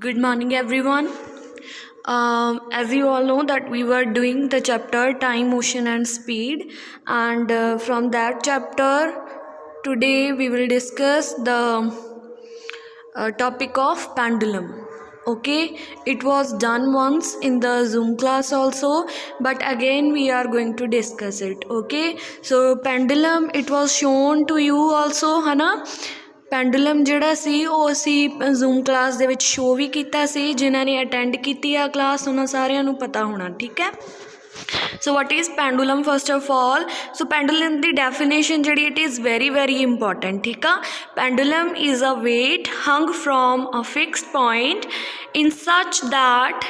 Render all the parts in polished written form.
Good morning, everyone. As you all know that we were doing the chapter time, motion and speed, and from that chapter today we will discuss the topic of pendulum. Okay, it was done once in the Zoom class also, but again we are going to discuss it. Okay, so pendulum, it was shown to you also, है ना। Pendulum ਜਿਹੜਾ ਸੀ ਉਹ ਅਸੀਂ zoom class ਦੇ ਵਿੱਚ show ਵੀ ਕੀਤਾ ਸੀ। ਜਿਨ੍ਹਾਂ ਨੇ ਅਟੈਂਡ ਕੀਤੀ ਆ ਕਲਾਸ ਉਹਨਾਂ ਸਾਰਿਆਂ ਨੂੰ ਪਤਾ ਹੋਣਾ, ਠੀਕ ਹੈ। So what is pendulum first of all. So pendulum ਦੀ ਡੈਫੀਨੇਸ਼ਨ ਜਿਹੜੀ ਇਟ ਇਜ਼ ਵੈਰੀ ਇੰਪੋਰਟੈਂਟ, ਠੀਕ ਆ। Pendulum is a weight hung from a fixed point in such that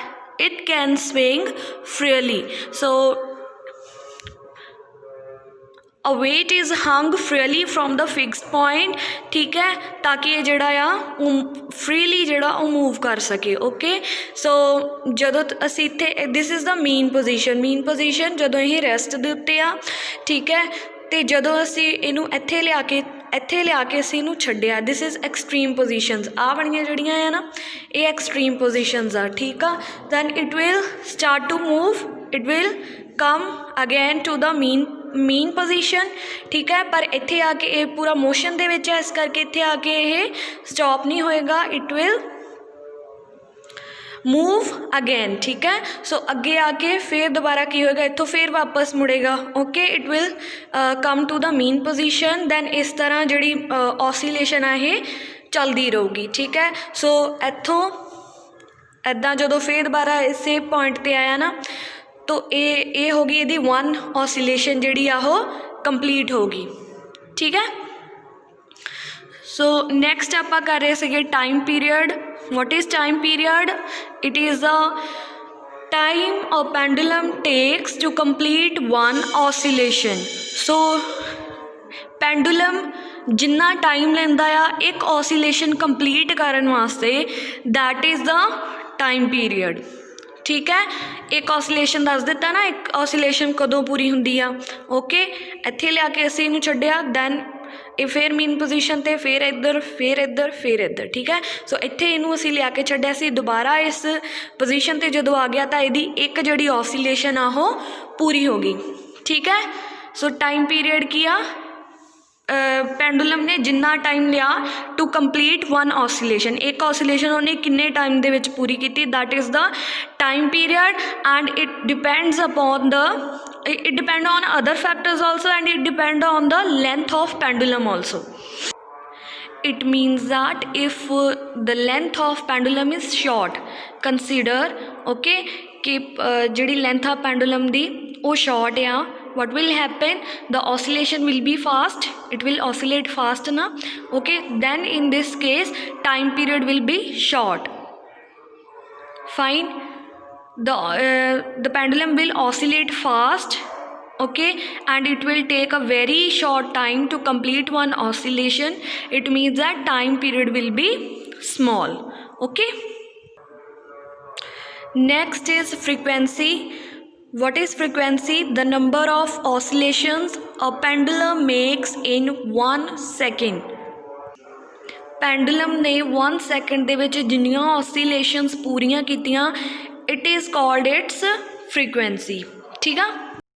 it can swing freely. So a weight is hung freely from the fixed point, ठीक है, ताकि ये जड़ा आ freely जड़ा वो move कर सके। ओके, सो जदों असी इत्थे this is the main position जदों ये रेस्ट दे उत्ते आ, ठीक है। तो जदों असी इनू इत्थे लिया के असी इनू छड्डिया, दिस इज़ एक्सट्रीम पोजीशनस। आ वालियां जड़ियां आ ना ये एक्सट्रीम पोजीशनस आ, ठीक आ। Then it will start to move, it will come again to the main position, ठीक है। पर इत्थे आके ये पूरा मोशन दे विच है, इस करके इत्थे आके ये स्टॉप नहीं होएगा, इट विल मूव अगेन, ठीक है। सो अगे आके फिर दोबारा की होएगा, इत्थों फिर वापस मुड़ेगा। Okay, it will come to the main position. Then इस तरह जिहड़ी ऑसीलेशन है ये चलती रहूगी, ठीक है। सो इत्थों इदां जदों फिर दोबारा इसे पॉइंट ते आया ना, तो ये होगी यदि वन ऑसीलेशन जिहड़ी आ वो कंप्लीट होगी, ठीक है। सो नैक्सट आपां कर रहे सीगे time period. What is time period? It is a time a pendulum takes to complete one oscillation. So pendulum जिन्ना टाइम लैंदा आ एक ऑसीलेशन कंप्लीट करन वास्ते, that is the time period, ठीक है। एक ऑसीलेशन दस दिता ना, एक ऑसीलेशन कदों पूरी हुंदी आ। ओके, इत्थे लिया के असीं इनूं छड्डिया, दैन ये फिर मेन पोजीशन ते फिर इधर फिर इधर फिर इधर, ठीक है। सो इत्थे इनूं असीं लिया के छड्डिया सी, दोबारा इस पोजीशन ते जदों आ गया तो इहदी एक जिहड़ी ऑसीलेशन आ वो पूरी हो गई, ठीक है। सो टाइम पीरियड की आ पेंडुलम ने जिन्ना टाइम लिया टू कंप्लीट वन ऑसीलेशन, एक ऑसीलेशन उन्हें किन्ने टाइम दे विच पूरी की, that is the time period. And it depends upon it depend on other factors also, and it depend on the length of pendulum also. It means that if the length of pendulum is short, consider okay कि जिहड़ी length of pendulum दी वो short आ, what will happen? The oscillation will be fast, it will oscillate fast na, okay। Then in this case time period will be short, fine। The pendulum will oscillate fast, okay, and it will take a very short time to complete one oscillation. It means that time period will be small, okay। Next is frequency. What is frequency? The number of oscillations a pendulum makes in 1 second. Pendulum ने 1 second दे विच जिन्नियां ऑसीलेशनस पूरियां कीतियां, it is called its frequency, ठीक है।